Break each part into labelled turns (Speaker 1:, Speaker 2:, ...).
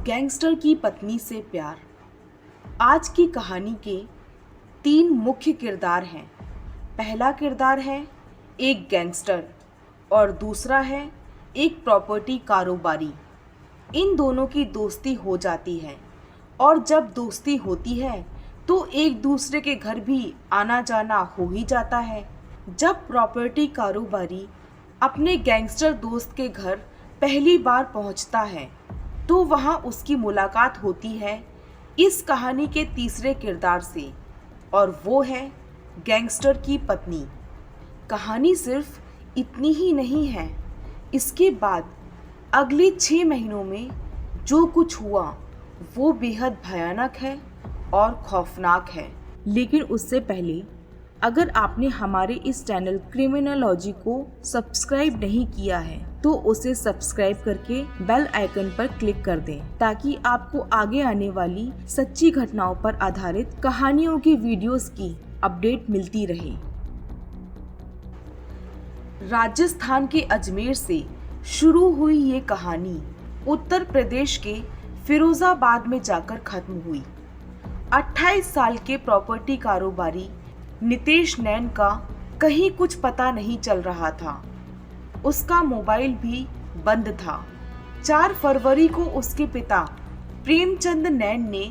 Speaker 1: Gangster की पत्नी से प्यार। आज की कहानी के 3 मुख्य किरदार हैं। पहला किरदार है एक गैंगस्टर और दूसरा है एक प्रॉपर्टी कारोबारी। इन दोनों की दोस्ती हो जाती है और जब दोस्ती होती है तो एक दूसरे के घर भी आना जाना हो ही जाता है। जब प्रॉपर्टी कारोबारी अपने गैंगस्टर दोस्त के घर पहली बार पहुंचता है तो वहां उसकी मुलाकात होती है इस कहानी के तीसरे किरदार से, और वो है गैंगस्टर की पत्नी। कहानी सिर्फ इतनी ही नहीं है। इसके बाद अगले 6 महीनों में जो कुछ हुआ वो बेहद भयानक है और खौफनाक है। लेकिन उससे पहले अगर आपने हमारे इस चैनल क्रिमिनोलॉजी को सब्सक्राइब नहीं किया है तो उसे सब्सक्राइब करके बेल आइकन पर क्लिक कर दें ताकि आपको आगे आने वाली सच्ची घटनाओं पर आधारित कहानियों की वीडियोस की अपडेट मिलती रहे। राजस्थान के अजमेर से शुरू हुई ये कहानी उत्तर प्रदेश के फिरोजाबाद में जाकर खत्म हुई। 28 साल के प्रॉपर्टी कारोबारी नितेश नैन का कहीं कुछ पता नहीं चल रहा था। उसका मोबाइल भी बंद था। 4 फरवरी को उसके पिता प्रेमचंद नैन ने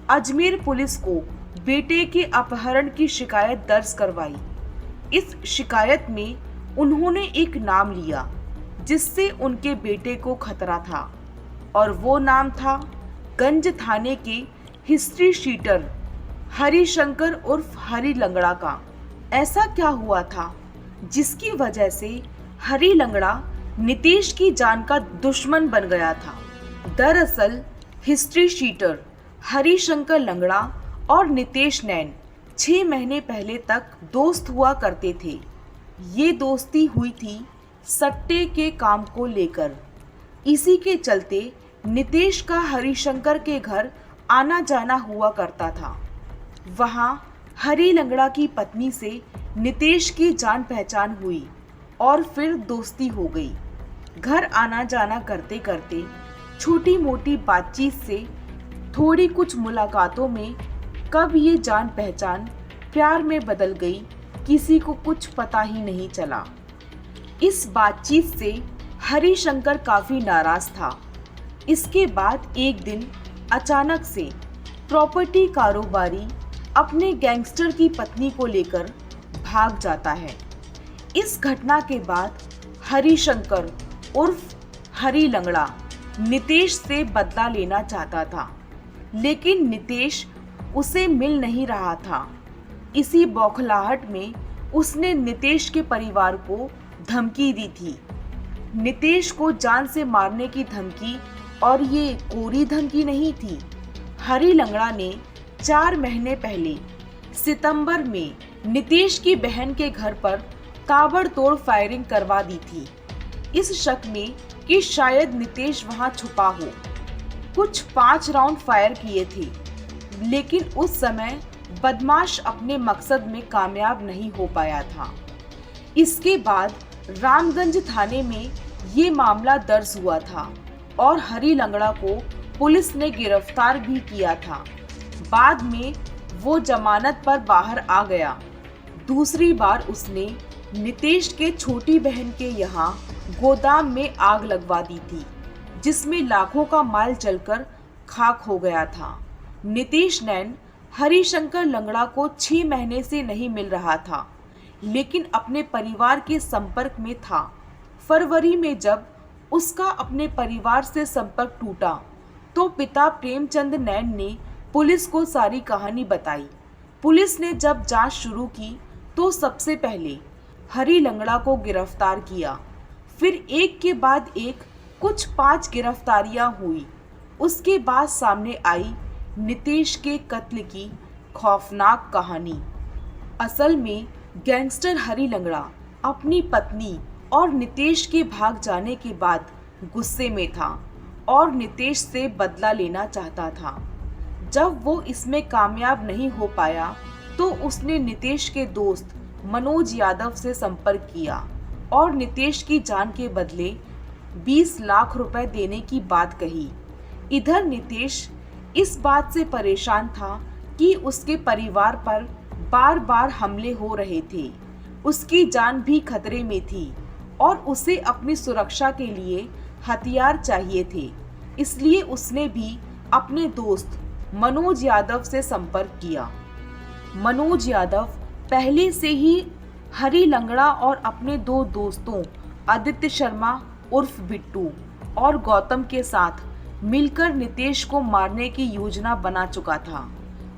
Speaker 1: अजमेर पुलिस को बेटे के अपहरण की शिकायत दर्ज करवाई। इस शिकायत में उन्होंने एक नाम लिया जिससे उनके बेटे को खतरा था, और वो नाम था गंज थाने के हिस्ट्री शीटर हरिशंकर उर्फ हरि लंगड़ा का। ऐसा क्या हुआ था जिसकी वजह से हरि लंगड़ा नितेश की जान का दुश्मन बन गया था? दरअसल हिस्ट्री शीटर हरिशंकर लंगड़ा और नितेश नैन 6 महीने पहले तक दोस्त हुआ करते थे। ये दोस्ती हुई थी सट्टे के काम को लेकर। इसी के चलते नितेश का हरिशंकर के घर आना जाना हुआ करता था। वहाँ हरि लंगड़ा की पत्नी से नितेश की जान पहचान हुई और फिर दोस्ती हो गई। घर आना जाना करते करते छोटी मोटी बातचीत से थोड़ी कुछ मुलाकातों में कब ये जान पहचान प्यार में बदल गई किसी को कुछ पता ही नहीं चला। इस बातचीत से हरिशंकर काफ़ी नाराज था। इसके बाद एक दिन अचानक से प्रॉपर्टी कारोबारी अपने गैंगस्टर की पत्नी को लेकर भाग जाता है। इस घटना के बाद हरिशंकर उर्फ हरि लंगड़ा नितेश से बदला लेना चाहता था, लेकिन नितेश उसे मिल नहीं रहा था। इसी बौखलाहट में उसने नितेश के परिवार को धमकी दी थी। नितेश को जान से मारने की धमकी, और ये कोरी धमकी नहीं थी। हरि लंगड़ा ने 4 महीने पहले सितंबर में नितेश की बहन के घर पर ताबड़तोड़ फायरिंग करवा दी थी, इस शक में कि शायद नितेश वहां छुपा हो। कुछ 5 राउंड फायर किए थे, लेकिन उस समय बदमाश अपने मकसद में कामयाब नहीं हो पाया था। इसके बाद रामगंज थाने में ये मामला दर्ज हुआ था और हरि लंगड़ा को पुलिस ने गिरफ्तार भी किया था। बाद में वो जमानत पर बाहर आ गया। दूसरी बार उसने नितेश के छोटी बहन के यहाँ गोदाम में आग लगवा दी थी, जिसमें लाखों का माल जलकर खाक हो गया था। नितेश नैन हरिशंकर लंगड़ा को 6 महीने से नहीं मिल रहा था, लेकिन अपने परिवार के संपर्क में था। फरवरी में जब उसका अपने परिवार से संपर्क टूटा तो पिता प्रेमचंद नैन ने पुलिस को सारी कहानी बताई। पुलिस ने जब जांच शुरू की तो सबसे पहले हरि लंगड़ा को गिरफ्तार किया। फिर एक के बाद एक कुछ 5 गिरफ्तारियां हुई। उसके बाद सामने आई नितेश के कत्ल की खौफनाक कहानी। असल में गैंगस्टर हरि लंगड़ा अपनी पत्नी और नितेश के भाग जाने के बाद गुस्से में था और नितेश से बदला लेना चाहता था। जब वो इसमें कामयाब नहीं हो पाया तो उसने नितेश के दोस्त मनोज यादव से संपर्क किया और नितेश की जान के बदले 20 लाख रुपए देने की बात कही। इधर नितेश इस बात से परेशान था कि उसके परिवार पर बार बार हमले हो रहे थे, उसकी जान भी खतरे में थी और उसे अपनी सुरक्षा के लिए हथियार चाहिए थे। इसलिए उसने भी अपने दोस्त मनोज यादव से संपर्क किया। मनोज यादव पहले से ही हरी लंगड़ा और अपने दो दोस्तों आदित्य शर्मा उर्फ बिट्टू और गौतम के साथ मिलकर नितेश को मारने की योजना बना चुका था।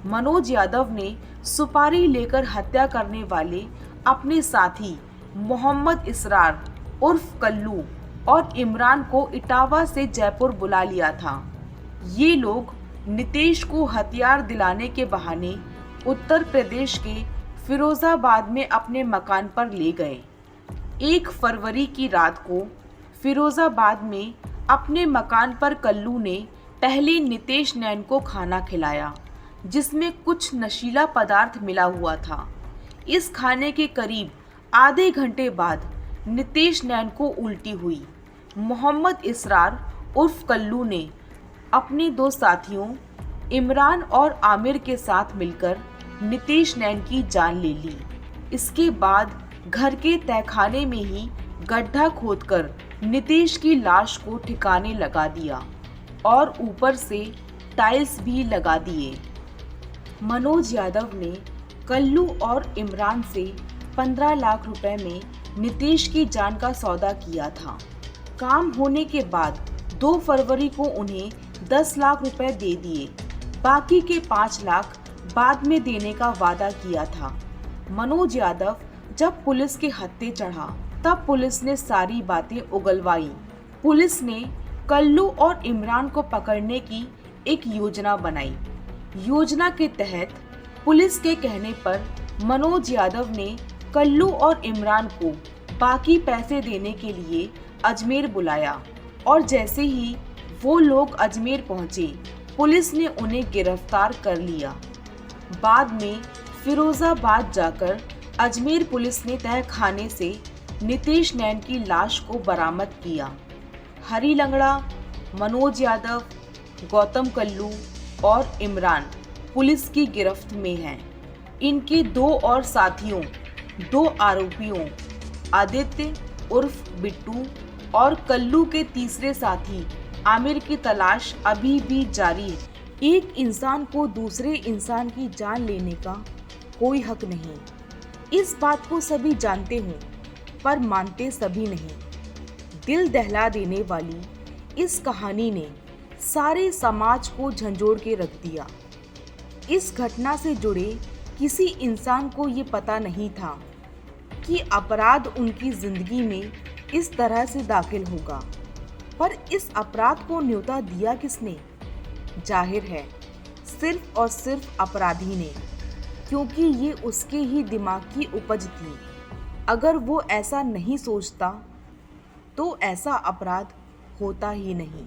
Speaker 1: मनोज यादव ने सुपारी लेकर हत्या करने वाले अपने साथी मोहम्मद इसरार उर्फ कल्लू और इमरान को इटावा से जयपुर बुला लिया था। ये लोग नितेश को हथियार दिलाने के बहाने उत्तर प्रदेश के फिरोजाबाद में अपने मकान पर ले गए। 1 फरवरी की रात को फिरोजाबाद में अपने मकान पर कल्लू ने पहले नितेश नैन को खाना खिलाया, जिसमें कुछ नशीला पदार्थ मिला हुआ था। इस खाने के करीब आधे घंटे बाद नितेश नैन को उल्टी हुई। मोहम्मद इसरार उर्फ कल्लू ने अपने 2 साथियों इमरान और आमिर के साथ मिलकर नितेश नैन की जान ले ली। इसके बाद घर के तहखाने में ही गड्ढा खोदकर नितेश की लाश को ठिकाने लगा दिया और ऊपर से टाइल्स भी लगा दिए। मनोज यादव ने कल्लू और इमरान से 15 लाख रुपए में नितेश की जान का सौदा किया था। काम होने के बाद 2 फरवरी को उन्हें 10 लाख रुपए दे दिए। बाकी के 5 लाख बाद में देने का वादा किया था। मनोज यादव जब पुलिस के हत्थे चढ़ा तब पुलिस ने सारी बातें उगलवाई। पुलिस ने कल्लू और इमरान को पकड़ने की एक योजना बनाई। योजना के तहत पुलिस के कहने पर मनोज यादव ने कल्लू और इमरान को बाकी पैसे देने के लिए अजमेर बुलाया और जैसे ही वो लोग अजमेर पहुंचे, पुलिस ने उन्हें गिरफ्तार कर लिया। बाद में फिरोजाबाद जाकर अजमेर पुलिस ने तहखाने से नितेश नैन की लाश को बरामद किया। हरी लंगड़ा, मनोज यादव, गौतम कल्लू और इमरान पुलिस की गिरफ्त में हैं। इनके 2 और साथियों, 2 आरोपियों आदित्य उर्फ बिट्टू और कल्लू के तीसरे साथी आमिर की तलाश अभी भी जारी है। एक इंसान को दूसरे इंसान की जान लेने का कोई हक नहीं। इस बात को सभी जानते हों पर मानते सभी नहीं। दिल दहला देने वाली इस कहानी ने सारे समाज को झंझोड़ के रख दिया। इस घटना से जुड़े किसी इंसान को ये पता नहीं था कि अपराध उनकी जिंदगी में इस तरह से दाखिल होगा, पर इस अपराध को न्योता दिया किसने? जाहिर है सिर्फ और सिर्फ अपराधी ने, क्योंकि ये उसके ही दिमाग की उपज थी। अगर वो ऐसा नहीं सोचता तो ऐसा अपराध होता ही नहीं।